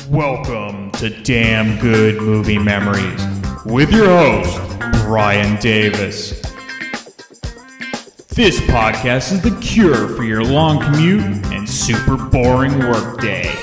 Welcome to Damn Good Movie Memories with your host, Brian Davis. This podcast is the cure for your long commute and super boring workday.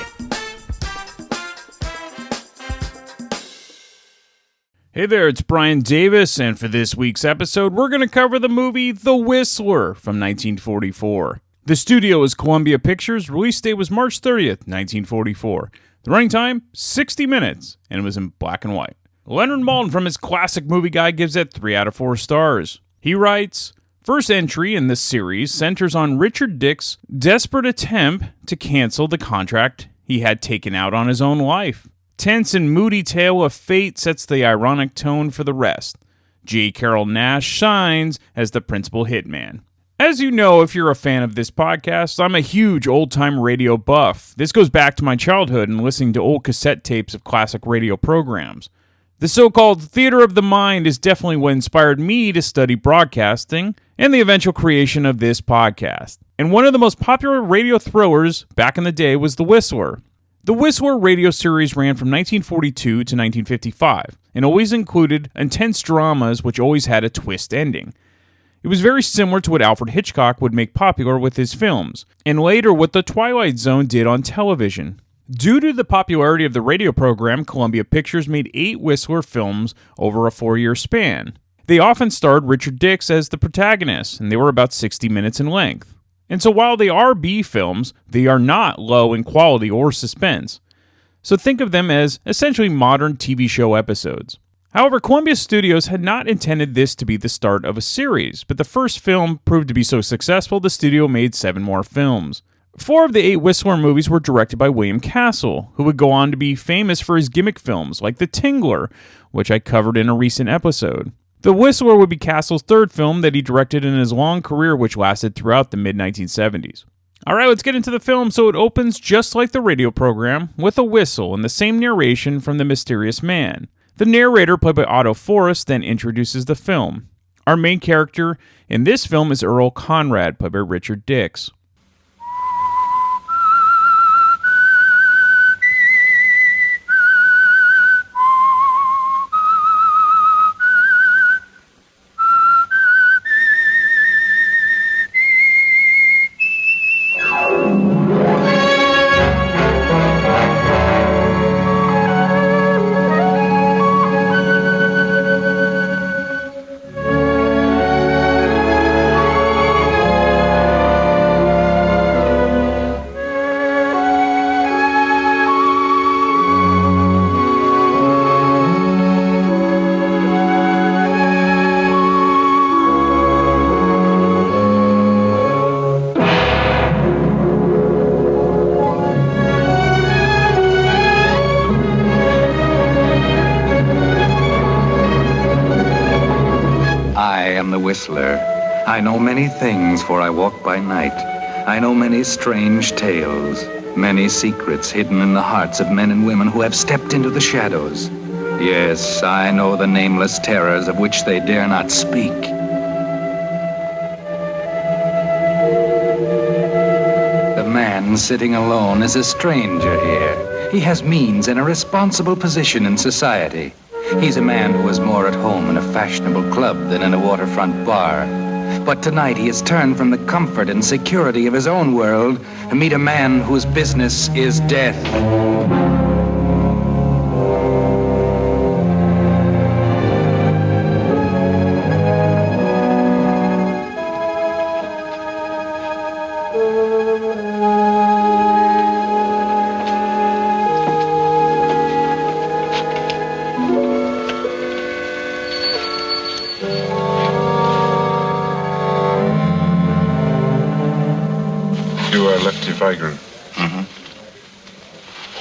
Hey there, it's Brian Davis, and for this week's episode, we're going to cover the movie The Whistler from 1944. The studio is Columbia Pictures, release date was March 30th, 1944. The running time, 60 minutes, and it was in black and white. Leonard Maltin from his classic movie guide gives it 3 out of 4 stars. He writes, first entry in this series centers on Richard Dick's desperate attempt to cancel the contract he had taken out on his own life. Tense and moody tale of fate sets the ironic tone for the rest. Carrol Naish shines as the principal hitman. As you know, if you're a fan of this podcast, I'm a huge old-time radio buff. This goes back to my childhood and listening to old cassette tapes of classic radio programs. The so-called theater of the mind is definitely what inspired me to study broadcasting and the eventual creation of this podcast. And one of the most popular radio thrillers back in the day was The Whistler. The Whistler radio series ran from 1942 to 1955 and always included intense dramas which always had a twist ending. It was very similar to what Alfred Hitchcock would make popular with his films, and later what The Twilight Zone did on television. Due to the popularity of the radio program, Columbia Pictures made 8 Whistler films over a 4-year span. They often starred Richard Dix as the protagonist, and they were about 60 minutes in length. And so while they are B films, they are not low in quality or suspense. So think of them as essentially modern TV show episodes. However, Columbia Studios had not intended this to be the start of a series, but the first film proved to be so successful the studio made 7 more films. 4 of the 8 Whistler movies were directed by William Castle, who would go on to be famous for his gimmick films like The Tingler, which I covered in a recent episode. The Whistler would be Castle's 3rd film that he directed in his long career, which lasted throughout the mid-1970s. Alright, let's get into the film. So it opens just like the radio program, with a whistle and the same narration from the mysterious man. The narrator, played by Otto Forrest, then introduces the film. Our main character in this film is Earl Conrad, played by Richard Dix. Whistler. I know many things, for I walk by night. I know many strange tales, many secrets hidden in the hearts of men and women who have stepped into the shadows. Yes, I know the nameless terrors of which they dare not speak. The man sitting alone is a stranger here. He has means and a responsible position in society. He's a man who is more at home in a fashionable club than in a waterfront bar. But tonight he has turned from the comfort and security of his own world to meet a man whose business is death.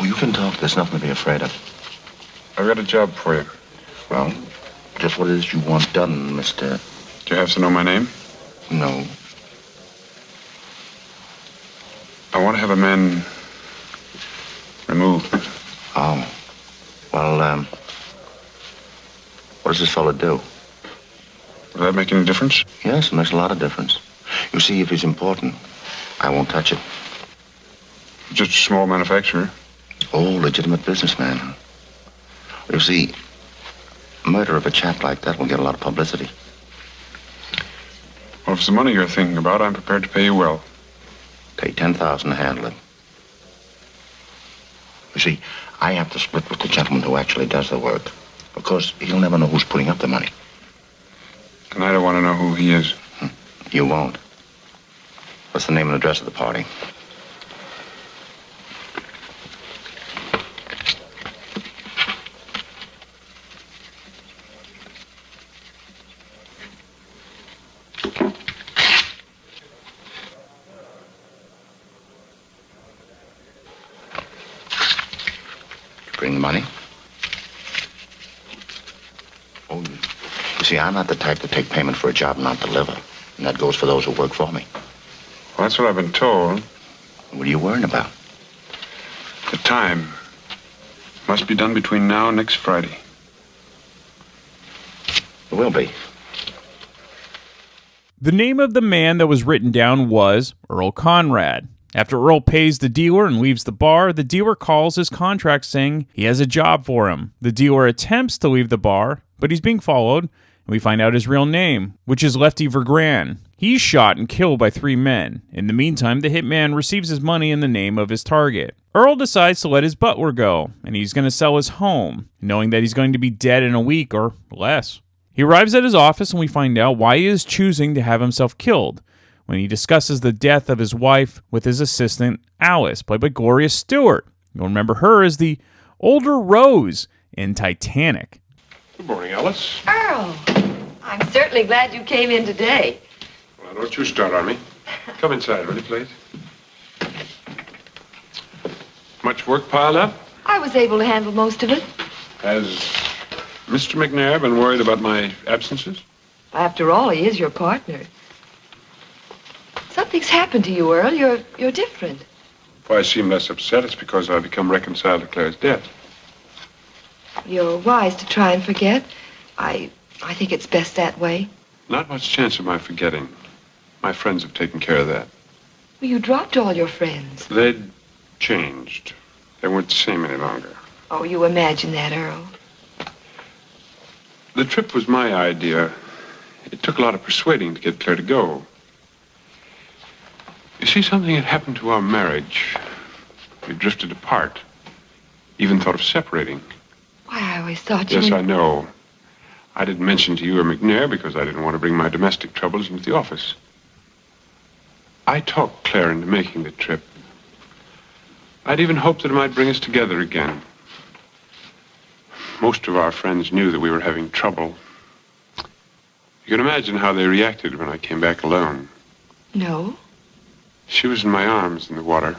Oh, you can talk. There's nothing to be afraid of. I've got a job for you. Well, just what it is you want done, Mr. Do you have to know my name? No. I want to have a man removed. Oh. Well, what does this fella do? Will that make any difference? Yes, it makes a lot of difference. You see, if he's important, I won't touch it. Just a small manufacturer. Oh, legitimate businessman. You see, murder of a chap like that will get a lot of publicity. Well, if it's the money you're thinking about, I'm prepared to pay you well. Pay $10,000 to handle it. You see, I have to split with the gentleman who actually does the work. Of course, he'll never know who's putting up the money. And I don't want to know who he is. You won't. What's the name and address of the party? Bring the money? Oh, you see, I'm not the type to take payment for a job and not deliver. And that goes for those who work for me. Well, that's what I've been told. What are you worrying about? The time must be done between now and next Friday. It will be. The name of the man that was written down was Earl Conrad. After Earl pays the dealer and leaves the bar, the dealer calls his contract saying he has a job for him. The dealer attempts to leave the bar, but he's being followed, and we find out his real name, which is Lefty Vergran. He's shot and killed by 3 men. In the meantime, the hitman receives his money in the name of his target. Earl decides to let his butler go, and he's going to sell his home, knowing that he's going to be dead in a week or less. He arrives at his office, and we find out why he is choosing to have himself killed, when he discusses the death of his wife with his assistant, Alice, played by Gloria Stewart. You'll remember her as the older Rose in Titanic. Good morning, Alice. Earl, I'm certainly glad you came in today. Well, don't you start on me. Come inside, will you, please? Much work piled up? I was able to handle most of it. Has Mr. McNair been worried about my absences? After all, he is your partner. Something's happened to you, Earl. You're different. If I seem less upset, it's because I've become reconciled to Claire's death. You're wise to try and forget. I think it's best that way. Not much chance of my forgetting. My friends have taken care of that. Well, you dropped all your friends. They'd changed. They weren't the same any longer. Oh, you imagine that, Earl. The trip was my idea. It took a lot of persuading to get Claire to go. You see, something had happened to our marriage. We drifted apart. Even thought of separating. Why, I always thought you... Yes, I know. I didn't mention to you or McNair because I didn't want to bring my domestic troubles into the office. I talked Claire into making the trip. I'd even hoped that it might bring us together again. Most of our friends knew that we were having trouble. You can imagine how they reacted when I came back alone. No? She was in my arms in the water.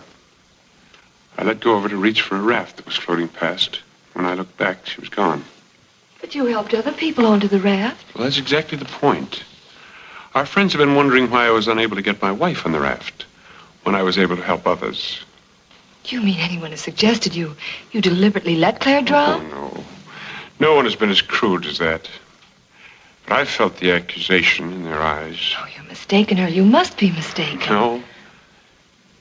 I let go of her to reach for a raft that was floating past. When I looked back, she was gone. But you helped other people onto the raft. Well, that's exactly the point. Our friends have been wondering why I was unable to get my wife on the raft when I was able to help others. Do you mean anyone has suggested you deliberately let Claire drown? Oh, no. No one has been as crude as that. But I've felt the accusation in their eyes. Oh, you're mistaken, Earl. You must be mistaken. No.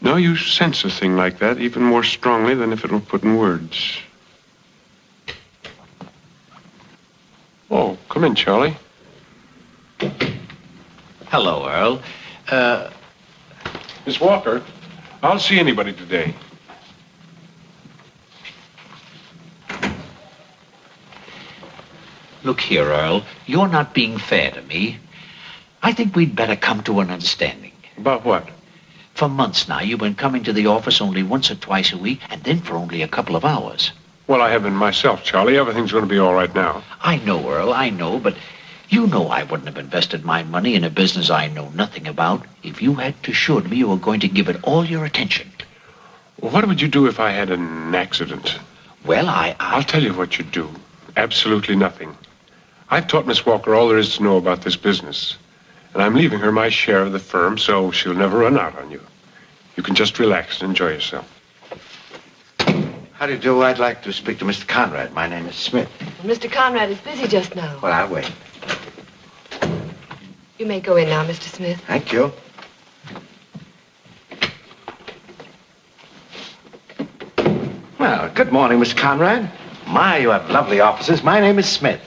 No, you sense a thing like that even more strongly than if it were put in words. Oh, come in, Charlie. Hello, Earl. Miss Walker, I'll see anybody today. Look here, Earl. You're not being fair to me. I think we'd better come to an understanding. About what? For months now, you've been coming to the office only once or twice a week, and then for only a couple of hours. Well, I have been myself, Charlie. Everything's going to be all right now. I know, Earl, I know, but you know I wouldn't have invested my money in a business I know nothing about if you had assured me you were going to give it all your attention. Well, what would you do if I had an accident? Well, I'll tell you what you'd do. Absolutely nothing. I've taught Miss Walker all there is to know about this business. And I'm leaving her my share of the firm, so she'll never run out on you. You can just relax and enjoy yourself. How do you do? I'd like to speak to Mr. Conrad. My name is Smith. Well, Mr. Conrad is busy just now. Well, I'll wait. You may go in now, Mr. Smith. Thank you. Well, good morning, Mr. Conrad. My, you have lovely offices. My name is Smith.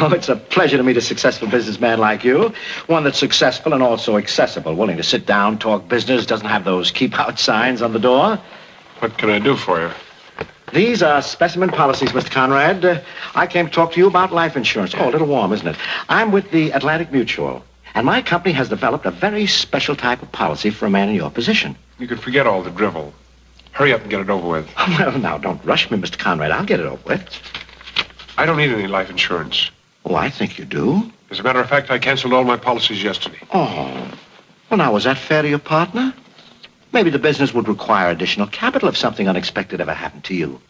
Oh, it's a pleasure to meet a successful businessman like you. One that's successful and also accessible, willing to sit down, talk business, doesn't have those keep-out signs on the door. What can I do for you? These are specimen policies, Mr. Conrad. I came to talk to you about life insurance. Oh, a little warm, isn't it? I'm with the Atlantic Mutual, and my company has developed a very special type of policy for a man in your position. You could forget all the drivel. Hurry up and get it over with. Oh, well, now, don't rush me, Mr. Conrad. I'll get it over with. I don't need any life insurance. Oh, I think you do. As a matter of fact, I canceled all my policies yesterday. Oh. Well, now, was that fair to your partner? Maybe the business would require additional capital if something unexpected ever happened to you.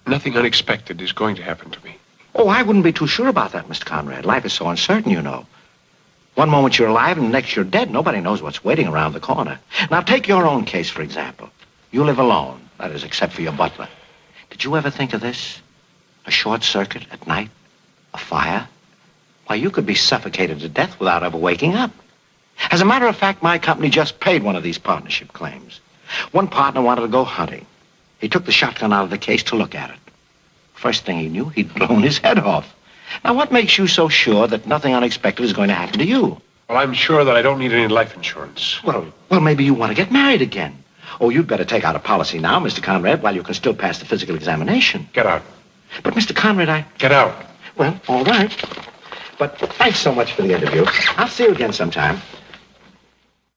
Nothing unexpected is going to happen to me. Oh, I wouldn't be too sure about that, Mr. Conrad. Life is so uncertain, you know. One moment you're alive and the next you're dead. Nobody knows what's waiting around the corner. Now, take your own case, for example. You live alone, that is, except for your butler. Did you ever think of this? A short circuit at night? A fire? Why, you could be suffocated to death without ever waking up. As a matter of fact, my company just paid one of these partnership claims. One partner wanted to go hunting. He took the shotgun out of the case to look at it. First thing he knew, he'd blown his head off. Now, what makes you so sure that nothing unexpected is going to happen to you? Well, I'm sure that I don't need any life insurance. Well, maybe you want to get married again. Oh, you'd better take out a policy now, Mr. Conrad, while you can still pass the physical examination. Get out. But, Mr. Conrad, Get out. Well, all right. But thanks so much for the interview. I'll see you again sometime.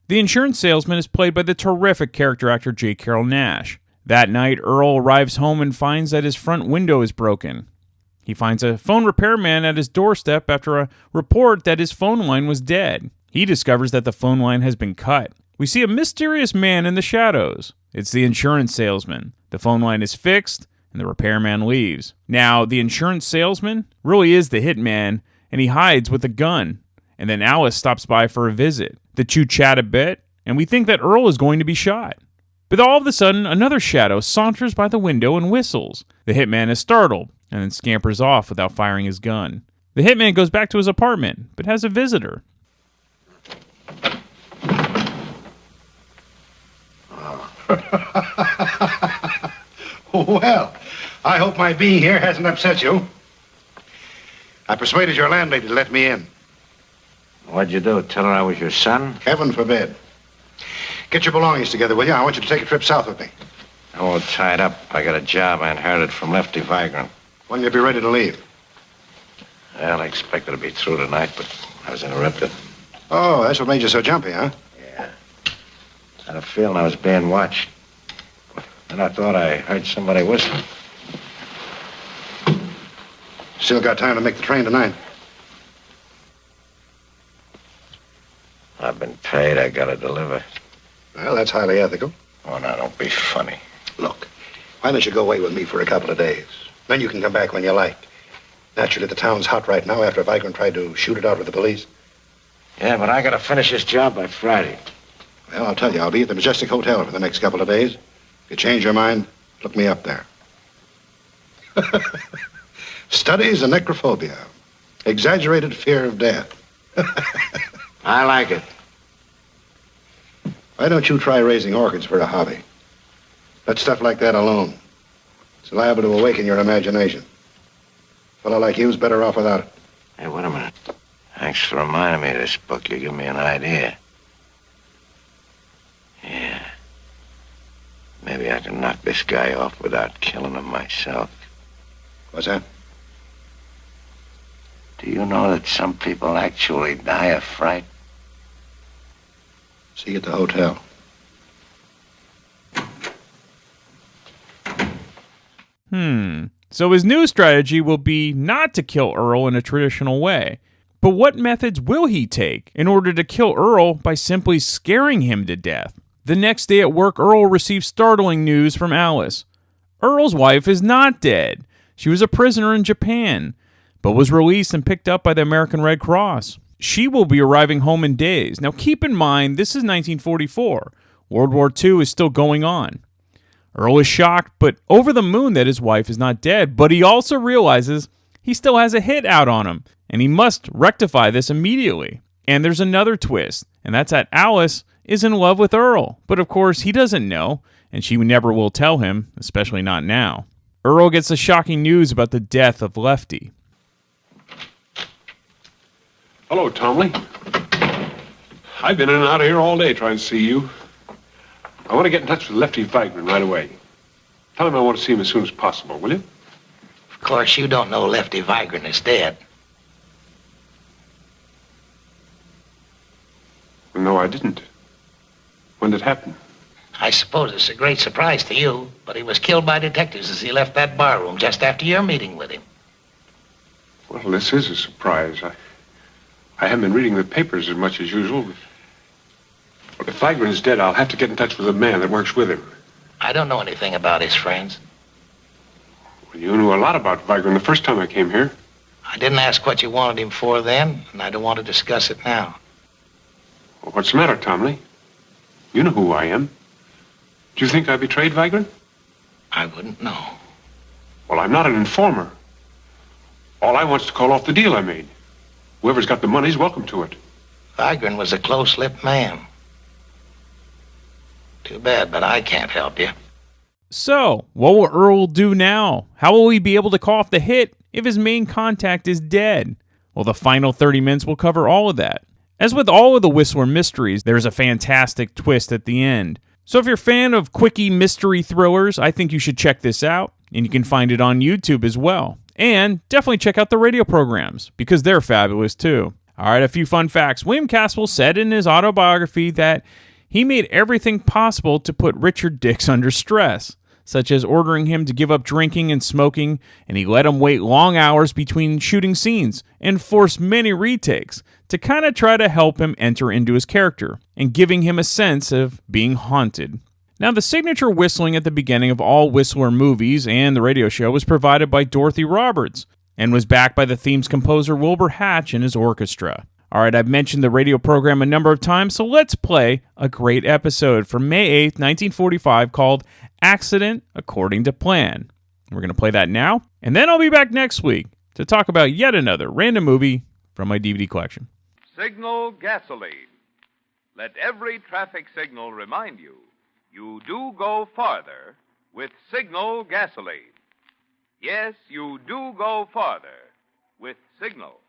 The insurance salesman is played by the terrific character actor J. Carrol Naish. That night, Earl arrives home and finds that his front window is broken. He finds a phone repairman at his doorstep after a report that his phone line was dead. He discovers that the phone line has been cut. We see a mysterious man in the shadows. It's the insurance salesman. The phone line is fixed, and the repairman leaves. Now, the insurance salesman really is the hitman, and he hides with a gun. And then Alice stops by for a visit. The two chat a bit, and we think that Earl is going to be shot. But all of a sudden, another shadow saunters by the window and whistles. The hitman is startled, and then scampers off without firing his gun. The hitman goes back to his apartment, but has a visitor. Well, I hope my being here hasn't upset you. I persuaded your landlady to let me in. What'd you do? Tell her I was your son? Heaven forbid. Get your belongings together, will you? I want you to take a trip south with me. I'm all tied up. I got a job I inherited from Lefty Vigran. When you'll be ready to leave. Well, I expected to be through tonight, but I was interrupted. Oh, that's what made you so jumpy, huh? Yeah. I had a feeling I was being watched. And I thought I heard somebody whistling. Still got time to make the train tonight. I've been paid. I gotta deliver. Well, that's highly ethical. Oh, now, don't be funny. Look, why don't you go away with me for a couple of days? Then you can come back when you like. Naturally, the town's hot right now after Vigran tried to shoot it out with the police. Yeah, but I gotta finish this job by Friday. Well, I'll tell you, I'll be at the Majestic Hotel for the next couple of days. If you change your mind, look me up there. Studies of necrophobia. Exaggerated fear of death. I like it. Why don't you try raising orchids for a hobby? Let stuff like that alone. It's liable to awaken your imagination. A fellow like you's better off without it. Hey, wait a minute. Thanks for reminding me of this book. You give me an idea. Yeah. Maybe I can knock this guy off without killing him myself. What's that? Do you know that some people actually die of fright? See you at the hotel. So his new strategy will be not to kill Earl in a traditional way. But what methods will he take in order to kill Earl by simply scaring him to death? The next day at work, Earl receives startling news from Alice. Earl's wife is not dead. She was a prisoner in Japan, but was released and picked up by the American Red Cross. She will be arriving home in days. Now keep in mind, this is 1944. World War II is still going on. Earl is shocked, but over the moon that his wife is not dead, but he also realizes he still has a hit out on him, and he must rectify this immediately. And there's another twist, and that's that Alice is in love with Earl, but of course he doesn't know, and she never will tell him, especially not now. Earl gets the shocking news about the death of Lefty. Hello, Tomley. I've been in and out of here all day trying to see you. I want to get in touch with Lefty Weigman right away. Tell him I want to see him as soon as possible, will you? Of course, you don't know Lefty Weigman is dead. No, I didn't. When did it happen? I suppose it's a great surprise to you, but he was killed by detectives as he left that barroom just after your meeting with him. Well, this is a surprise. I haven't been reading the papers as much as usual. But if Weigman is dead, I'll have to get in touch with the man that works with him. I don't know anything about his friends. Well, you knew a lot about Weigman the first time I came here. I didn't ask what you wanted him for then, and I don't want to discuss it now. Well, what's the matter, Tomley? You know who I am. Do you think I betrayed Weigman? I wouldn't know. Well, I'm not an informer. All I want's to call off the deal I made. Whoever's got the money's welcome to it. Weigman was a close-lipped man. Too bad, but I can't help you. So, what will Earl do now? How will he be able to call off the hit if his main contact is dead? Well, the final 30 minutes will cover all of that. As with all of the Whistler mysteries, there's a fantastic twist at the end. So if you're a fan of quickie mystery thrillers, I think you should check this out, and you can find it on YouTube as well. And definitely check out the radio programs, because they're fabulous too. Alright, a few fun facts. William Caswell said in his autobiography that he made everything possible to put Richard Dix under stress, such as ordering him to give up drinking and smoking, and he let him wait long hours between shooting scenes, and forced many retakes to kind of try to help him enter into his character, and giving him a sense of being haunted. Now, the signature whistling at the beginning of all Whistler movies and the radio show was provided by Dorothy Roberts, and was backed by the theme's composer Wilbur Hatch and his orchestra. Alright, I've mentioned the radio program a number of times, so let's play a great episode from May 8th, 1945 called Accident According to Plan. We're going to play that now, and then I'll be back next week to talk about yet another random movie from my DVD collection. Signal gasoline. Let every traffic signal remind you, you do go farther with Signal gasoline. Yes, you do go farther with Signal.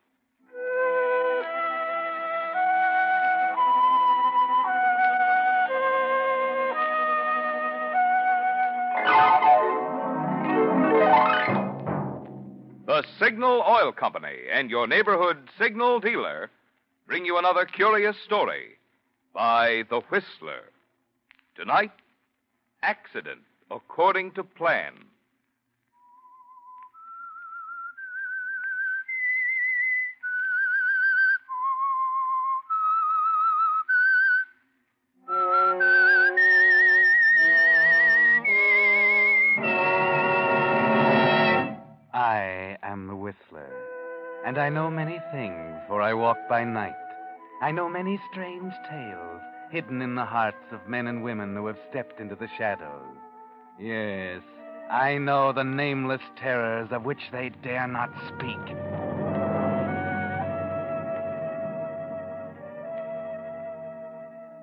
The Signal Oil Company and your neighborhood Signal dealer bring you another curious story by The Whistler. Tonight, Accident According to Plan. I am the Whistler, and I know many things, for I walk by night. I know many strange tales hidden in the hearts of men and women who have stepped into the shadows. Yes, I know the nameless terrors of which they dare not speak.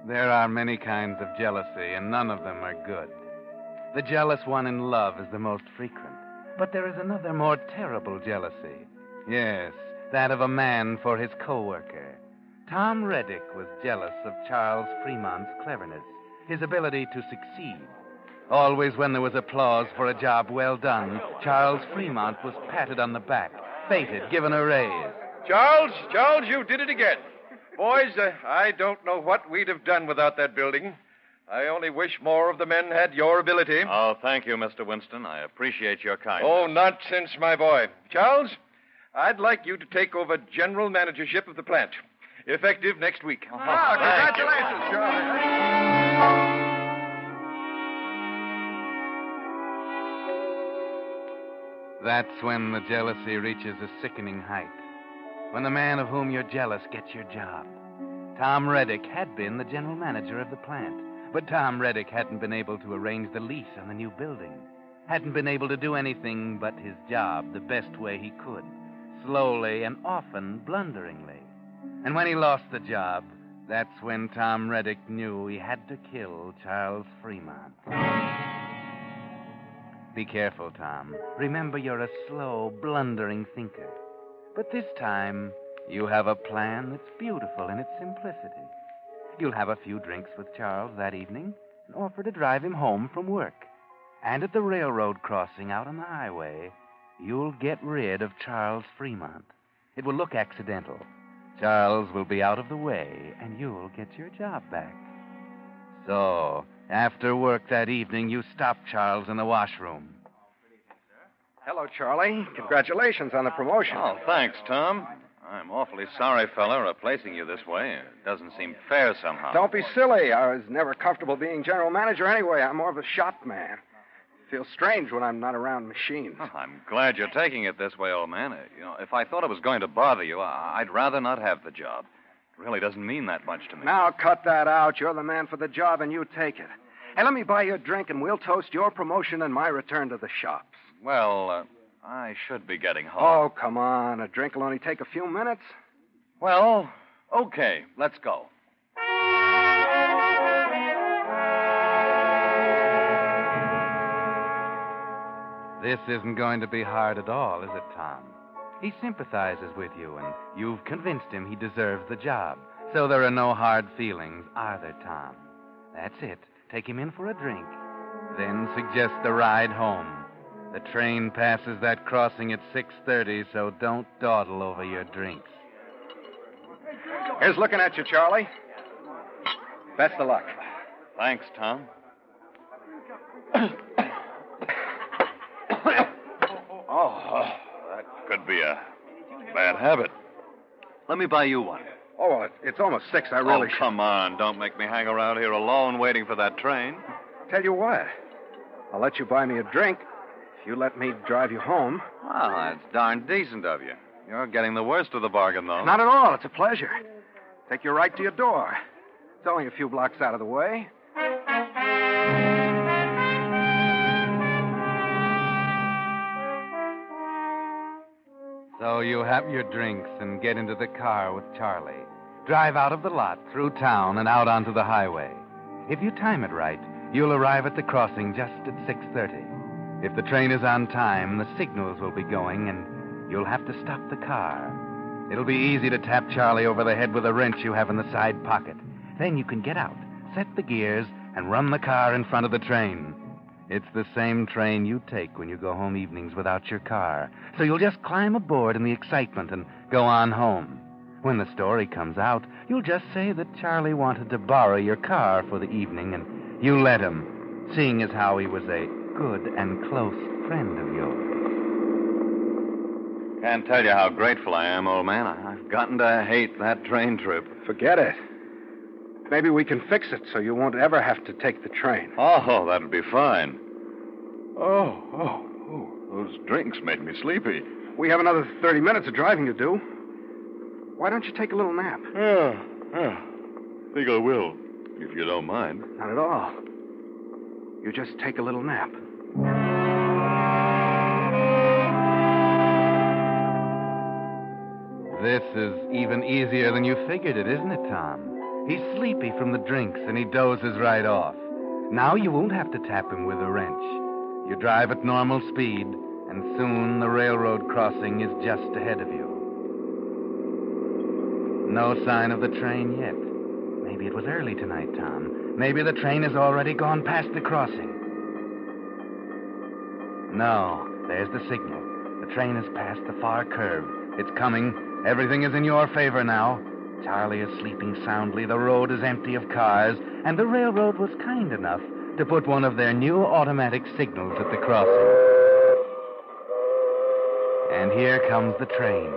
There are many kinds of jealousy, and none of them are good. The jealous one in love is the most frequent. But there is another more terrible jealousy. Yes, that of a man for his co-worker. Tom Reddick was jealous of Charles Fremont's cleverness, his ability to succeed. Always when there was applause for a job well done, Charles Fremont was patted on the back, feted, given a raise. Charles, you did it again. Boys, I don't know what we'd have done without that building. I only wish more of the men had your ability. Oh, thank you, Mr. Winston. I appreciate your kindness. Oh, nonsense, my boy. Charles, I'd like you to take over general managership of the plant. Effective next week. Oh, congratulations, Charles. That's when the jealousy reaches a sickening height. When the man of whom you're jealous gets your job. Tom Reddick had been the general manager of the plant, but Tom Reddick hadn't been able to arrange the lease on the new building. Hadn't been able to do anything but his job the best way he could, slowly and often blunderingly. And when he lost the job, That's when Tom Reddick knew he had to kill Charles Fremont. Be careful, Tom. Remember, you're a slow, blundering thinker. But this time, you have a plan that's beautiful in its simplicity. You'll have a few drinks with Charles that evening and offer to drive him home from work. And at the railroad crossing out on the highway, you'll get rid of Charles Fremont. It will look accidental. Charles will be out of the way, and you'll get your job back. So, after work that evening, you stop Charles in the washroom. Hello, Charlie. Congratulations on the promotion. Oh, thanks, Tom. I'm awfully sorry, fella, replacing you this way. It doesn't seem fair somehow. Don't be silly. I was never comfortable being general manager anyway. I'm more of a shop man. Feels strange when I'm not around machines. Oh, I'm glad you're taking it this way, old man. If I thought it was going to bother you, I'd rather not have the job. It really doesn't mean that much to me. Now, cut that out. You're the man for the job, and you take it. Hey, let me buy you a drink, and we'll toast your promotion and my return to the shops. Well, I should be getting home. Oh, come on. A drink will only take a few minutes. Well, okay. Let's go. This isn't going to be hard at all, is it, Tom? He sympathizes with you, and you've convinced him he deserves the job. So there are no hard feelings, are there, Tom? That's it. Take him in for a drink. Then suggest the ride home. The train passes that crossing at 6:30, so don't dawdle over your drinks. Here's looking at you, Charlie. Best of luck. Thanks, Tom. That could be a bad habit. Let me buy you one. Oh, well, it's almost 6. I really should. Come on. Don't make me hang around here alone waiting for that train. Tell you what. I'll let you buy me a drink if you let me drive you home. Well, that's darn decent of you. You're getting the worst of the bargain, though. Not at all. It's a pleasure. Take you right to your door. It's only a few blocks out of the way. So you have your drinks and get into the car with Charlie. Drive out of the lot, through town, and out onto the highway. If you time it right, you'll arrive at the crossing just at 6:30. If the train is on time, the signals will be going, and you'll have to stop the car. It'll be easy to tap Charlie over the head with a wrench you have in the side pocket. Then you can get out, set the gears, and run the car in front of the train. It's the same train you take when you go home evenings without your car. So you'll just climb aboard in the excitement and go on home. When the story comes out, you'll just say that Charlie wanted to borrow your car for the evening, and you let him, seeing as how he was a good and close friend of yours. Can't tell you how grateful I am, old man. I've gotten to hate that train trip. Forget it. Maybe we can fix it so you won't ever have to take the train. Oh, that'll be fine. Oh, those drinks made me sleepy. We have another 30 minutes of driving to do. Why don't you take a little nap? Yeah. Think I will, if you don't mind. Not at all. You just take a little nap. This is even easier than you figured it, isn't it, Tom? He's sleepy from the drinks, and he dozes right off. Now you won't have to tap him with a wrench. You drive at normal speed, and soon the railroad crossing is just ahead of you. No sign of the train yet. Maybe it was early tonight, Tom. Maybe the train has already gone past the crossing. No, there's the signal. The train has passed the far curve. It's coming. Everything is in your favor now. Charlie is sleeping soundly, the road is empty of cars, and the railroad was kind enough to put one of their new automatic signals at the crossing. And here comes the train.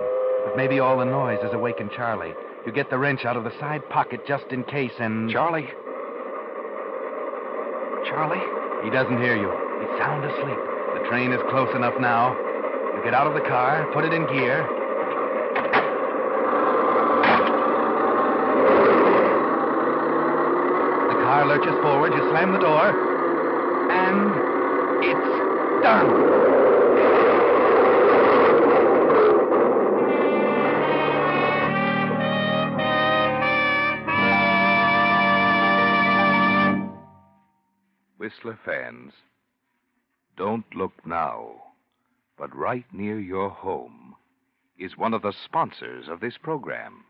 But maybe all the noise has awakened Charlie. You get the wrench out of the side pocket just in case, and... Charlie? Charlie? He doesn't hear you. He's sound asleep. The train is close enough now. You get out of the car, put it in gear. The car lurches forward, you slam the door, and it's done. hands. Don't look now, but right near your home is one of the sponsors of this program.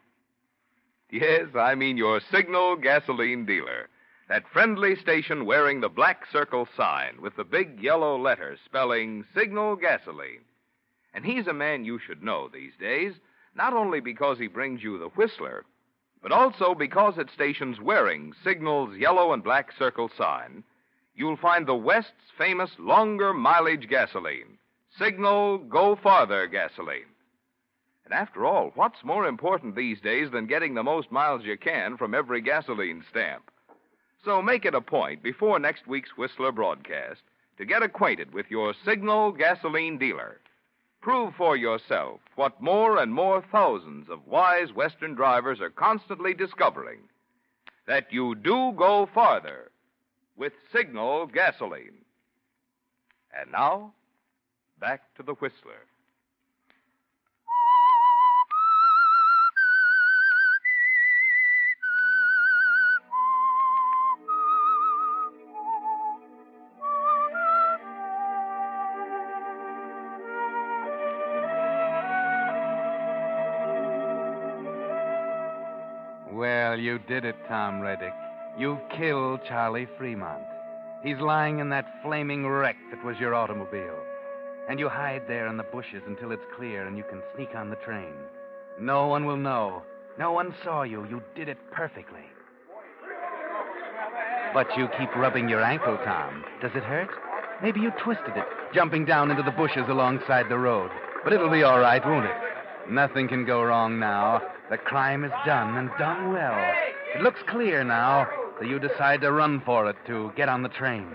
Yes, I mean your Signal gasoline dealer. That friendly station wearing the black circle sign with the big yellow letters spelling Signal gasoline. And he's a man you should know these days, not only because he brings you the Whistler, but also because at stations wearing Signal's yellow and black circle sign, you'll find the West's famous longer mileage gasoline, Signal Go Farther gasoline. And after all, what's more important these days than getting the most miles you can from every gasoline stamp? So make it a point before next week's Whistler broadcast to get acquainted with your Signal gasoline dealer. Prove for yourself what more and more thousands of wise Western drivers are constantly discovering, that you do go farther with Signal gasoline. And now, back to the Whistler. Well, you did it, Tom Reddick. You've killed Charlie Fremont. He's lying in that flaming wreck that was your automobile. And you hide there in the bushes until it's clear and you can sneak on the train. No one will know. No one saw you. You did it perfectly. But you keep rubbing your ankle, Tom. Does it hurt? Maybe you twisted it, jumping down into the bushes alongside the road. But it'll be all right, won't it? Nothing can go wrong now. The crime is done, and done well. It looks clear now, so you decide to run for it to get on the train.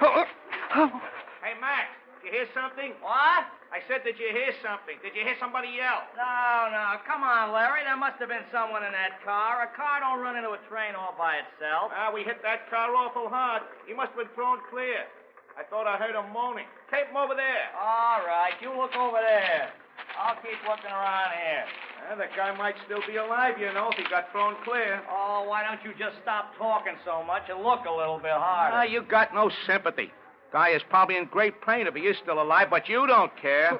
Hey, Max, did you hear something? What? I said, did you hear something? Did you hear somebody yell? No. Come on, Larry. There must have been someone in that car. A car don't run into a train all by itself. We hit that car awful hard. He must have been thrown clear. I thought I heard him moaning. Tape him over there. All right, you look over there. I'll keep looking around here. The guy might still be alive, you know, if he got thrown clear. Oh, why don't you just stop talking so much and look a little bit harder? You got no sympathy. Guy is probably in great pain if he is still alive, but you don't care.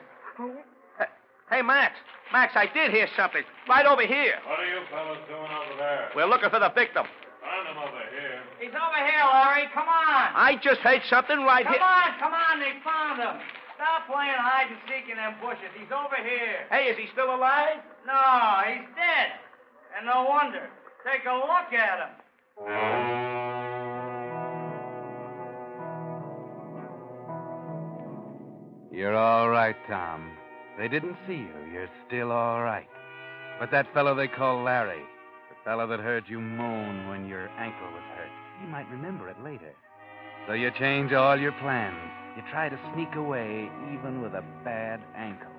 Hey, Max. Max, I did hear something. Right over here. What are you fellas doing over there? We're looking for the victim. Find him over here. He's over here, Larry. Come on. I just heard something right here. Come on. They found him. Stop playing hide and seek in them bushes. He's over here. Hey, is he still alive? No, he's dead. And no wonder. Take a look at him. You're all right, Tom. They didn't see you. You're still all right. But that fellow they call Larry, the fellow that heard you moan when your ankle was hurt, he might remember it later. So you change all your plans. You try to sneak away, even with a bad ankle.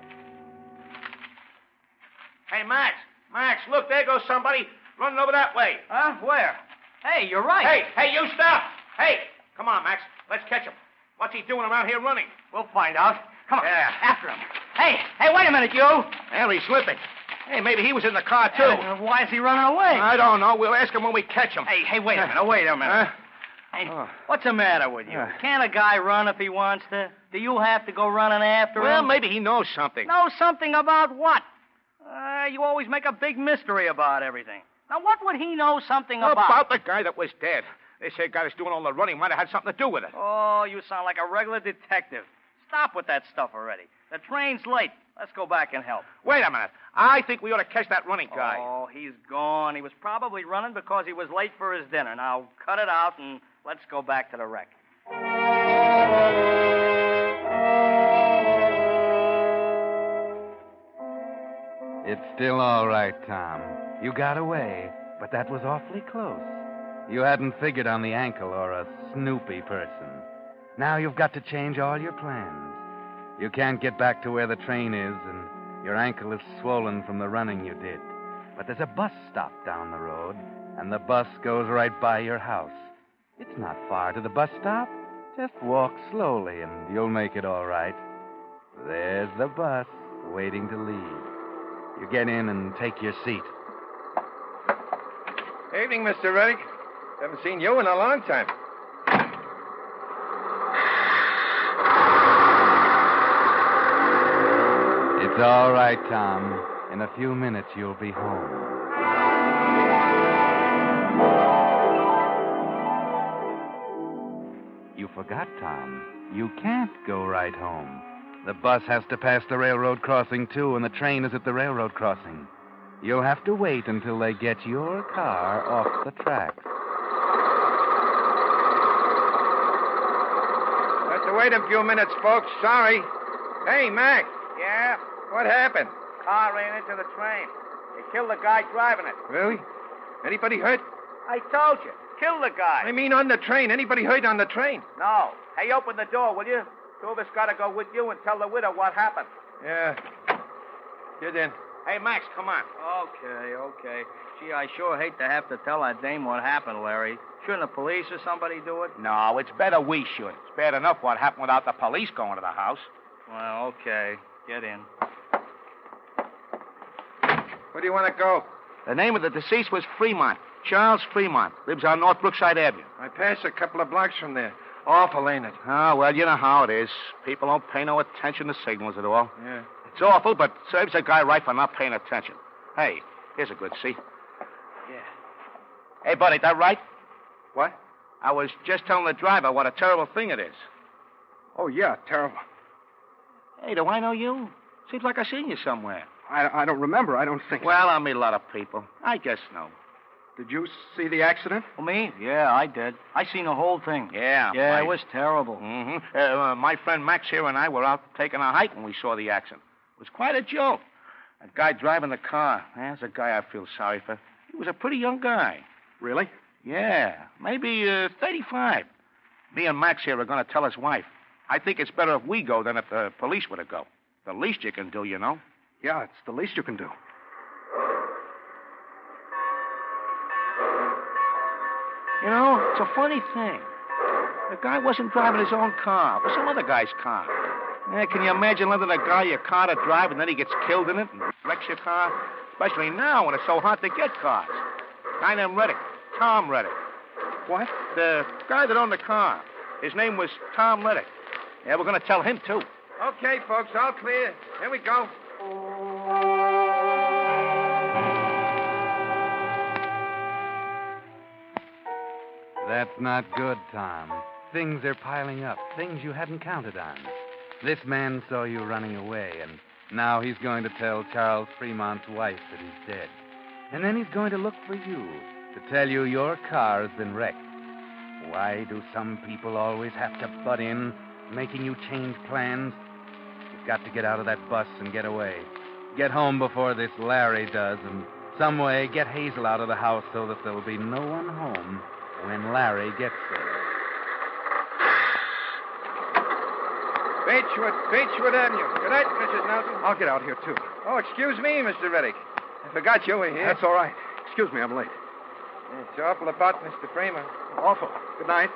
Hey, Max. Max, look, there goes somebody running over that way. Huh? Where? Hey, you're right. Hey, you stop. Hey, come on, Max. Let's catch him. What's he doing around here running? We'll find out. Come on. Yeah. After him. Hey, wait a minute, you. Well, he's slipping. Hey, maybe he was in the car, too. Why is he running away? I don't know. We'll ask him when we catch him. Hey, wait a minute. Hey, what's the matter with you? Can't a guy run if he wants to? Do you have to go running after him? Well, maybe he knows something. Knows something about what? You always make a big mystery about everything. Now, what would he know something about? About the guy that was dead. They say guy that's doing all the running might have had something to do with it. Oh, you sound like a regular detective. Stop with that stuff already. The train's late. Let's go back and help. Wait a minute. I think we ought to catch that running guy. Oh, he's gone. He was probably running because he was late for his dinner. Now, cut it out and let's go back to the wreck. It's still all right, Tom. You got away, but that was awfully close. You hadn't figured on the ankle or a snoopy person. Now you've got to change all your plans. You can't get back to where the train is, and your ankle is swollen from the running you did. But there's a bus stop down the road, and the bus goes right by your house. It's not far to the bus stop. Just walk slowly, and you'll make it all right. There's the bus waiting to leave. You get in and take your seat. Evening, Mr. Reddick. Haven't seen you in a long time. It's all right, Tom. In a few minutes, you'll be home. You forgot, Tom. You can't go right home. The bus has to pass the railroad crossing, too, and the train is at the railroad crossing. You'll have to wait until they get your car off the tracks. Have to wait a few minutes, folks. Sorry. Hey, Mac. Yeah? What happened? Car ran into the train. They killed the guy driving it. Really? Anybody hurt? I told you. Kill the guy. I mean, on the train. Anybody hurt on the train? No. Hey, open the door, will you? Two of us gotta go with you and tell the widow what happened. Yeah. Get in. Hey, Max, come on. Okay. Gee, I sure hate to have to tell that dame what happened, Larry. Shouldn't the police or somebody do it? No, it's better we should. It's bad enough what happened without the police going to the house. Well, okay. Get in. Where do you want to go? The name of the deceased was Fremont. Charles Fremont. Lives on North Brookside Avenue. I passed a couple of blocks from there. Awful, ain't it? Oh, well, you know how it is. People don't pay no attention to signals at all. Yeah. It's awful, but serves a guy right for not paying attention. Hey, here's a good seat. Yeah. Hey, buddy, that right? What? I was just telling the driver what a terrible thing it is. Oh, yeah, terrible. Hey, do I know you? Seems like I seen you somewhere. I don't remember. I don't think Well, I meet a lot of people. I guess no. Did you see the accident? Well, me? Yeah, I did. I seen the whole thing. Yeah. Yeah, it was terrible. Mm-hmm. My friend Max here and I were out taking a hike when we saw the accident. It was quite a joke. That guy driving the car, that's a guy I feel sorry for. He was a pretty young guy. Really? Yeah, maybe 35. Me and Max here are going to tell his wife. I think it's better if we go than if the police were to go. The least you can do, you know. Yeah, it's the least you can do. You know, it's a funny thing. The guy wasn't driving his own car, but some other guy's car. Yeah, can you imagine lending a guy your car to drive and then he gets killed in it and wrecks your car? Especially now when it's so hard to get cars. Guy named Reddick. Tom Reddick. What? The guy that owned the car. His name was Tom Reddick. Yeah, we're going to tell him, too. Okay, folks, all clear. Here we go. That's not good, Tom. Things are piling up, things you hadn't counted on. This man saw you running away, and now he's going to tell Charles Fremont's wife that he's dead. And then he's going to look for you to tell you your car has been wrecked. Why do some people always have to butt in, making you change plans? You've got to get out of that bus and get away. Get home before this Larry does, and some way get Hazel out of the house so that there'll be no one home when Larry gets there. Beechwood Avenue. Good night, Mrs. Nelson. I'll get out here, too. Oh, excuse me, Mr. Reddick. I forgot you were here. That's all right. Excuse me, I'm late. It's awful about Mr. Freeman. Awful. Good night.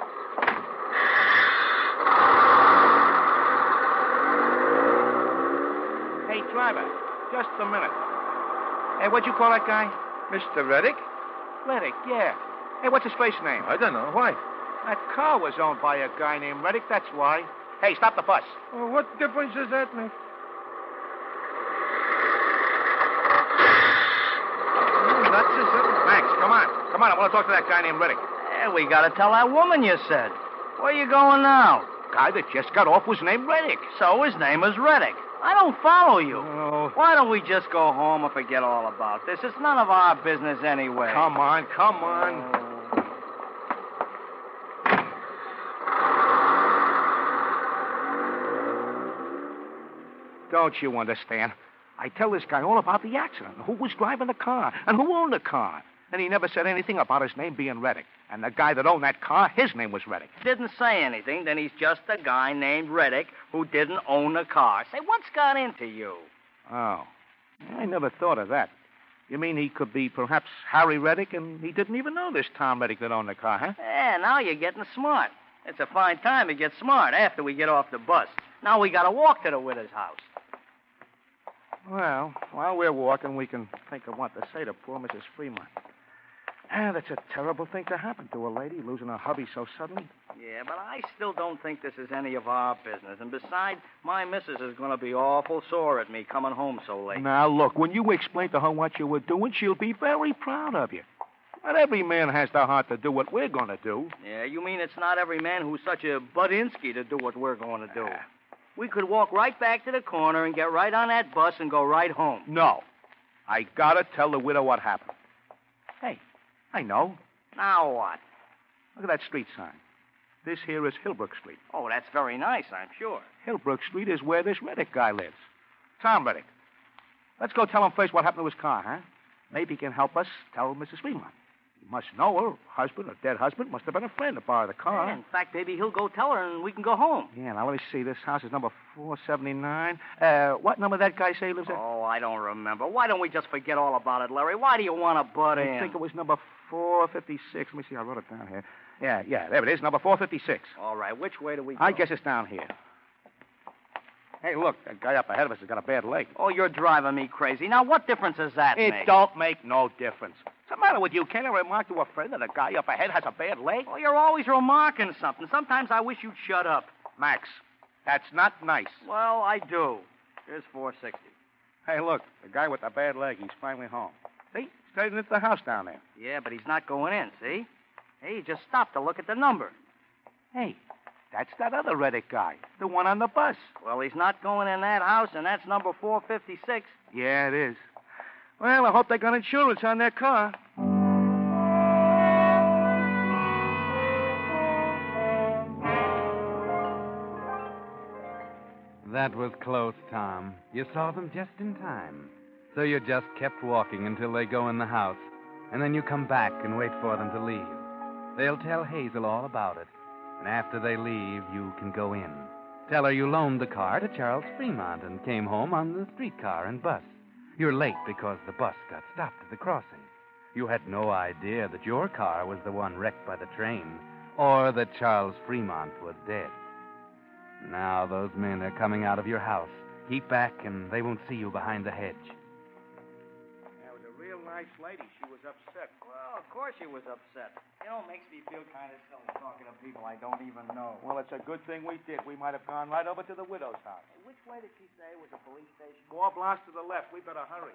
Hey, driver, just a minute. Hey, what'd you call that guy? Mr. Reddick? Reddick, yeah. Hey, what's his face name? I don't know. Why? That car was owned by a guy named Reddick, that's why. Hey, stop the bus. Oh, what difference does that make? That's just it. Max, come on. Come on, I want to talk to that guy named Reddick. Yeah, we gotta tell that woman you said. Where you going now? Guy that just got off was named Reddick. So his name is Reddick. I don't follow you. Oh. Why don't we just go home and forget all about this? It's none of our business anyway. Come on. Don't you understand? I tell this guy all about the accident, who was driving the car, and who owned the car. And he never said anything about his name being Reddick. And the guy that owned that car, his name was Reddick. Didn't say anything, then he's just a guy named Reddick who didn't own a car. Say, what's got into you? Oh, I never thought of that. You mean he could be perhaps Harry Reddick, and he didn't even know this Tom Reddick that owned the car, huh? Yeah, now you're getting smart. It's a fine time to get smart after we get off the bus. Now we gotta walk to the widow's house. Well, while we're walking, we can think of what to say to poor Mrs. Fremont. That's a terrible thing to happen to a lady, losing her hubby so suddenly. Yeah, but I still don't think this is any of our business. And besides, my missus is going to be awful sore at me coming home so late. Now, look, when you explain to her what you were doing, she'll be very proud of you. Not every man has the heart to do what we're going to do. Yeah, you mean it's not every man who's such a Budinsky to do what we're going to do. We could walk right back to the corner and get right on that bus and go right home. No. I gotta tell the widow what happened. Hey, I know. Now what? Look at that street sign. This here is Hillbrook Street. Oh, that's very nice, I'm sure. Hillbrook Street is where this Reddick guy lives. Tom Reddick. Let's go tell him first what happened to his car, huh? Maybe he can help us tell Mrs. Fremont. He must know her husband, her dead husband, must have been a friend to borrow the car. Yeah, in fact, maybe he'll go tell her and we can go home. Yeah, now let me see. This house is number 479. What number that guy say he lives at? Oh, I don't remember. Why don't we just forget all about it, Larry? Why do you want to butt in? I think it was number 456. Let me see. I wrote it down here. Yeah, there it is, number 456. All right, which way do we go? I guess it's down here. Hey, look, that guy up ahead of us has got a bad leg. Oh, you're driving me crazy. Now, what difference does that make? It don't make no difference. What's the matter with you? Can't I remark to a friend that a guy up ahead has a bad leg? Oh, you're always remarking something. Sometimes I wish you'd shut up. Max, that's not nice. Well, I do. Here's 460. Hey, look, the guy with the bad leg, he's finally home. See, he's heading into the house down there. Yeah, but he's not going in, see? Hey, he just stopped to look at the number. Hey, that's that other Reddick guy, the one on the bus. Well, he's not going in that house, and that's number 456. Yeah, it is. Well, I hope they got insurance on their car. That was close, Tom. You saw them just in time. So you just kept walking until they go in the house, and then you come back and wait for them to leave. They'll tell Hazel all about it, and after they leave, you can go in. Tell her you loaned the car to Charles Fremont and came home on the streetcar and bus. You're late because the bus got stopped at the crossing. You had no idea that your car was the one wrecked by the train, or that Charles Fremont was dead. Now those men are coming out of your house. Keep back, and they won't see you behind the hedge. That was a real nice lady. She was upset. Well, of course she was upset. You know, it makes me feel kind of silly talking to people I don't even know. Well, it's a good thing we did. We might have gone right over to the widow's house. Hey, which way did she say was the police station? 4 blocks to the left. We better hurry.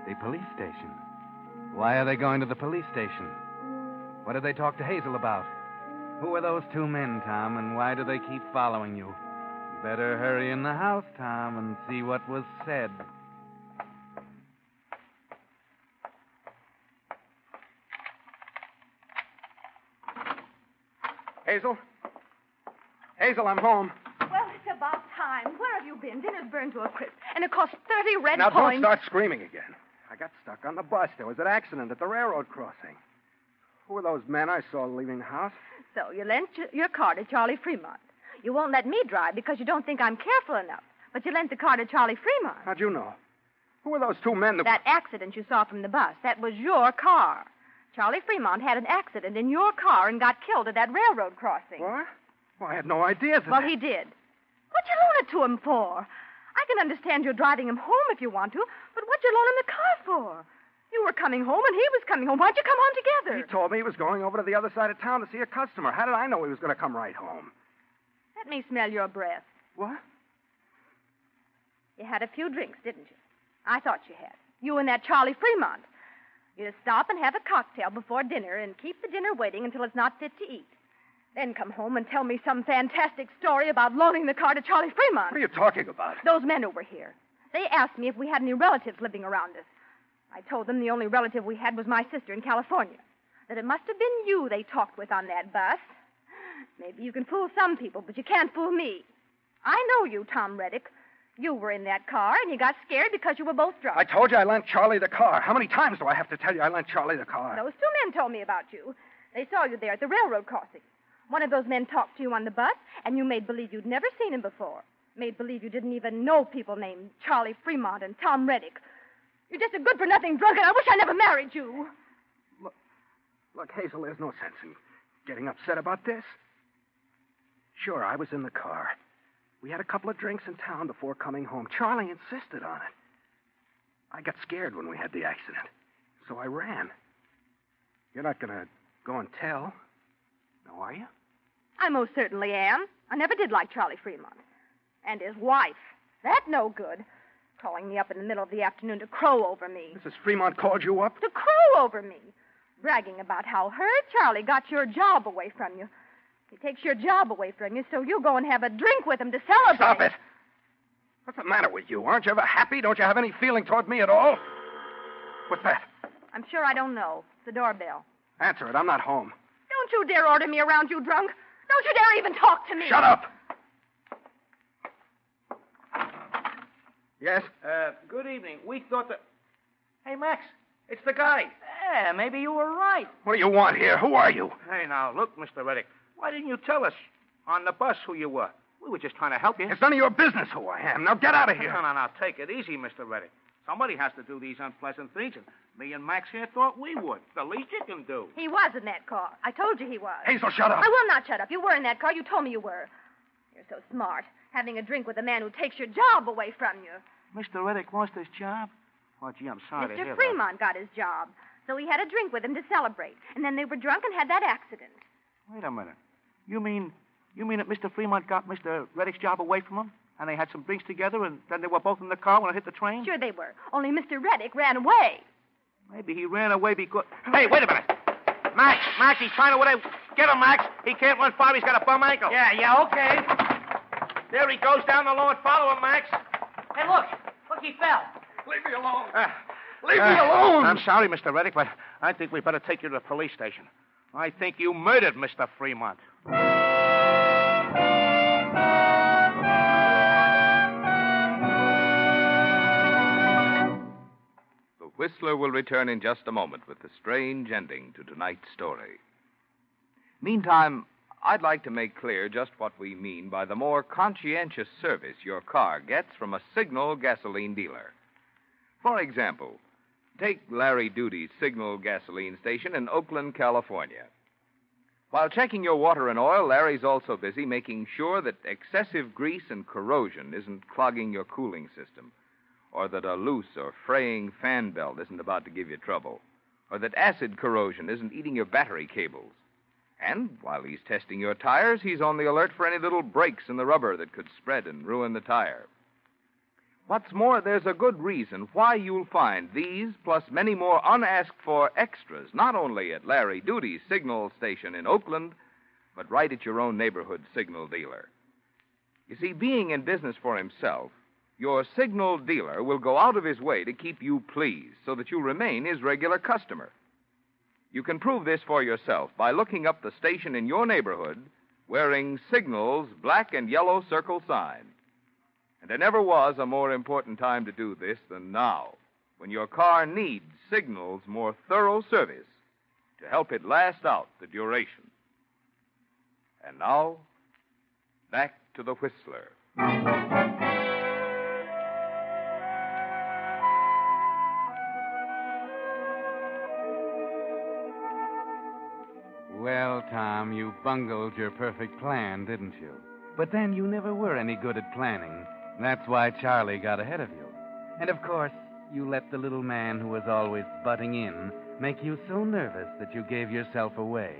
The police station. Why are they going to the police station? What did they talk to Hazel about? Who are those 2 men, Tom, and why do they keep following you? Better hurry in the house, Tom, and see what was said. Hazel? Hazel, I'm home. Well, it's about time. Where have you been? Dinner's burned to a crisp, and it cost 30 red Now, coins. don't start screaming again. I got stuck on the bus. There was an accident at the railroad crossing. Who were those men I saw leaving the house? So you lent your car to Charlie Fremont. You won't let me drive because you don't think I'm careful enough. But you lent the car to Charlie Fremont. How'd you know? Who were those 2 men that... That accident you saw from the bus, that was your car. Charlie Fremont had an accident in your car and got killed at that railroad crossing. What? Well, I had no idea that... Well, he did. What'd you loan it to him for? I can understand you're driving him home if you want to, but what'd you loan him the car for? You were coming home and he was coming home. Why'd you come home together? He told me he was going over to the other side of town to see a customer. How did I know he was going to come right home? Let me smell your breath. What? You had a few drinks, didn't you? I thought you had. You and that Charlie Fremont. You stop and have a cocktail before dinner and keep the dinner waiting until it's not fit to eat. Then come home and tell me some fantastic story about loaning the car to Charlie Fremont. What are you talking about? Those men who were here. They asked me if we had any relatives living around us. I told them the only relative we had was my sister in California. That it must have been you they talked with on that bus. Maybe you can fool some people, but you can't fool me. I know you, Tom Reddick. You were in that car, and you got scared because you were both drunk. I told you I lent Charlie the car. How many times do I have to tell you I lent Charlie the car? Those 2 men told me about you. They saw you there at the railroad crossing. One of those men talked to you on the bus, and you made believe you'd never seen him before. Made believe you didn't even know people named Charlie Fremont and Tom Reddick. You're just a good-for-nothing drunk, and I wish I never married you. Look, Hazel, there's no sense in getting upset about this. Sure, I was in the car. We had a couple of drinks in town before coming home. Charlie insisted on it. I got scared when we had the accident, so I ran. You're not going to go and tell, no, are you? I most certainly am. I never did like Charlie Fremont. And his wife. That no good. Calling me up in the middle of the afternoon to crow over me. Mrs. Fremont called you up? To crow over me. Bragging about how her Charlie got your job away from you. He takes your job away from you, so you go and have a drink with him to celebrate. Stop it! What's the matter with you? Aren't you ever happy? Don't you have any feeling toward me at all? What's that? I'm sure I don't know. It's the doorbell. Answer it. I'm not home. Don't you dare order me around, you drunk. Don't you dare even talk to me. Shut up! Yes? Good evening. We thought that... Hey, Max, it's the guy. Yeah, maybe you were right. What do you want here? Who are you? Hey, now, look, Mr. Reddick. Why didn't you tell us on the bus who you were? We were just trying to help you. It's none of your business who I am. Now get out of here. No, take it easy, Mr. Reddick. Somebody has to do these unpleasant things, and me and Max here thought we would. The least you can do. He was in that car. I told you he was. Hazel, shut up. I will not shut up. You were in that car. You told me you were. You're so smart, having a drink with a man who takes your job away from you. Mr. Reddick lost his job? Oh, gee, I'm sorry to hear Mr. that. Fremont got his job, so he had a drink with him to celebrate. And then they were drunk and had that accident. Wait a minute. You mean that Mr. Fremont got Mr. Reddick's job away from him? And they had some drinks together, and then they were both in the car when it hit the train? Sure they were. Only Mr. Reddick ran away. Maybe he ran away because... Hey, wait a minute. Max, he's trying to... Get him, Max. He can't run far. He's got a bum ankle. Yeah, okay. There he goes down the lawn. Follow him, Max. Hey, look, he fell. Leave me alone. Leave me alone. I'm sorry, Mr. Reddick, but I think we better take you to the police station. I think you murdered Mr. Fremont. The Whistler will return in just a moment with the strange ending to tonight's story. Meantime, I'd like to make clear just what we mean by the more conscientious service your car gets from a Signal gasoline dealer. For example, take Larry Duty's Signal gasoline station in Oakland, California. While checking your water and oil, Larry's also busy making sure that excessive grease and corrosion isn't clogging your cooling system, or that a loose or fraying fan belt isn't about to give you trouble, or that acid corrosion isn't eating your battery cables. And while he's testing your tires, he's on the alert for any little breaks in the rubber that could spread and ruin the tire. What's more, there's a good reason why you'll find these, plus many more unasked-for extras, not only at Larry Duty's Signal station in Oakland, but right at your own neighborhood Signal dealer. You see, being in business for himself, your Signal dealer will go out of his way to keep you pleased so that you remain his regular customer. You can prove this for yourself by looking up the station in your neighborhood wearing Signal's black and yellow circle sign. And there never was a more important time to do this than now, when your car needs Signal's more thorough service to help it last out the duration. And now, back to the Whistler. Well, Tom, you bungled your perfect plan, didn't you? But then you never were any good at planning. That's why Charlie got ahead of you. And, of course, you let the little man who was always butting in make you so nervous that you gave yourself away.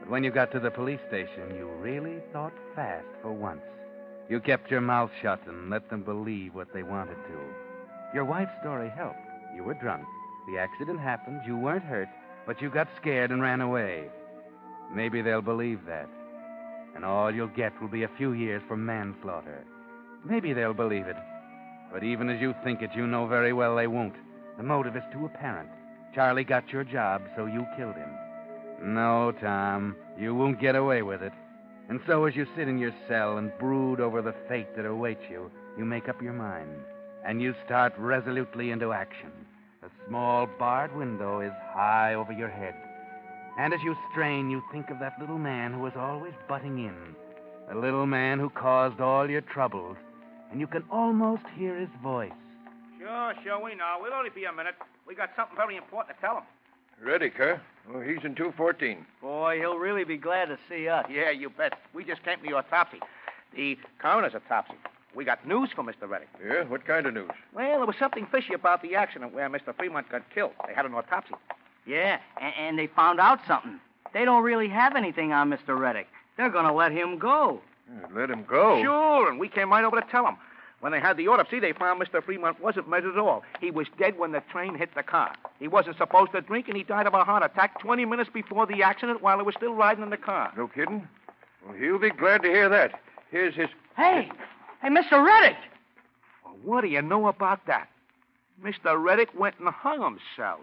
But when you got to the police station, you really thought fast for once. You kept your mouth shut and let them believe what they wanted to. Your wife's story helped. You were drunk. The accident happened. You weren't hurt, but you got scared and ran away. Maybe they'll believe that. And all you'll get will be a few years for manslaughter. Maybe they'll believe it. But even as you think it, you know very well they won't. The motive is too apparent. Charlie got your job, so you killed him. No, Tom, you won't get away with it. And so as you sit in your cell and brood over the fate that awaits you, you make up your mind. And you start resolutely into action. A small barred window is high over your head. And as you strain, you think of that little man who was always butting in. The little man who caused all your troubles. And you can almost hear his voice. Sure, we know. We'll only be a minute. We got something very important to tell him. Reddick, huh? Oh, he's in 214. Boy, he'll really be glad to see us. Yeah, you bet. We just came to the autopsy. The coroner's autopsy. We got news for Mr. Reddick. Yeah? What kind of news? Well, there was something fishy about the accident where Mr. Fremont got killed. They had an autopsy. Yeah, and they found out something. They don't really have anything on Mr. Reddick. They're going to let him go. Let him go? Sure, and we came right over to tell him. When they had the autopsy, they found Mr. Fremont wasn't murdered at all. He was dead when the train hit the car. He wasn't supposed to drink, and he died of a heart attack 20 minutes before the accident while he was still riding in the car. No kidding? Well, he'll be glad to hear that. Here's his... Hey, Mr. Reddick! Well, what do you know about that? Mr. Reddick went and hung himself.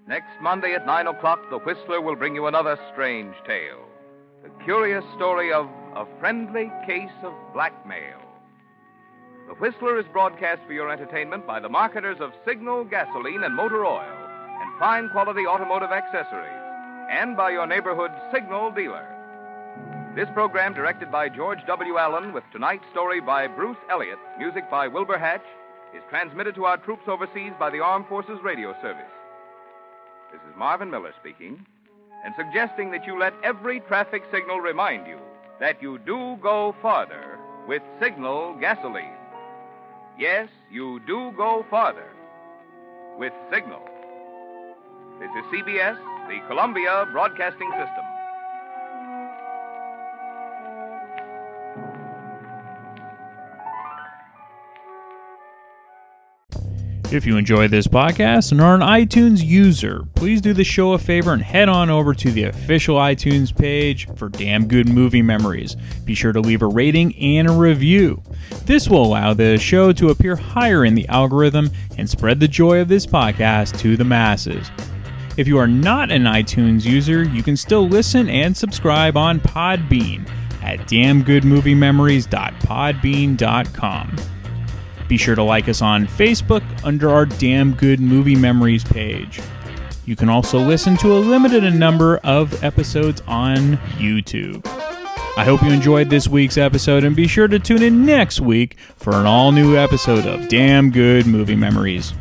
Next Monday at 9 o'clock, the Whistler will bring you another strange tale. The curious story of a friendly case of blackmail. The Whistler is broadcast for your entertainment by the marketers of Signal gasoline and motor oil and fine quality automotive accessories, and by your neighborhood Signal dealer. This program, directed by George W. Allen, with tonight's story by Bruce Elliott, music by Wilbur Hatch, is transmitted to our troops overseas by the Armed Forces Radio Service. This is Marvin Miller speaking, and suggesting that you let every traffic signal remind you that you do go farther with Signal gasoline. Yes, you do go farther with Signal. This is CBS, the Columbia Broadcasting System. If you enjoy this podcast and are an iTunes user, please do the show a favor and head on over to the official iTunes page for Damn Good Movie Memories. Be sure to leave a rating and a review. This will allow the show to appear higher in the algorithm and spread the joy of this podcast to the masses. If you are not an iTunes user, you can still listen and subscribe on Podbean at damngoodmoviememories.podbean.com. Be sure to like us on Facebook under our Damn Good Movie Memories page. You can also listen to a limited number of episodes on YouTube. I hope you enjoyed this week's episode, and be sure to tune in next week for an all-new episode of Damn Good Movie Memories.